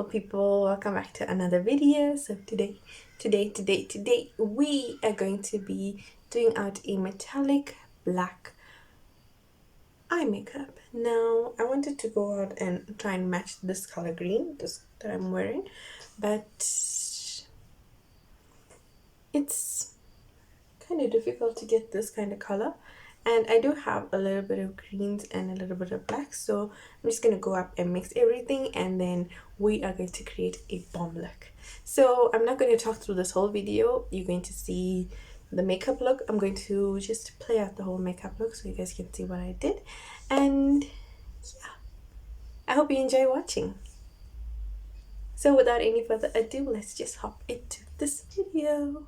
people, welcome back to another video. So today we are going to be doing out a metallic black eye makeup. Now I wanted to go out and try and match this color green that I'm wearing, but it's kind of difficult to get this kind of color, and I do have a little bit of greens and a little bit of black, so I'm just gonna go up and mix everything, and then we are going to create a bomb look. So I'm not going to talk through this whole video. You're going to see the makeup look. I'm going to just play out the whole makeup look so you guys can see what I did, and yeah, I hope you enjoy watching. So without any further ado, let's just hop into this video.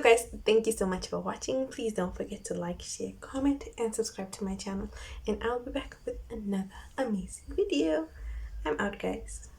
So guys, thank you so much for watching. Please don't forget to like, share, comment, and subscribe to my channel. And I'll be back with another amazing video. I'm out, guys.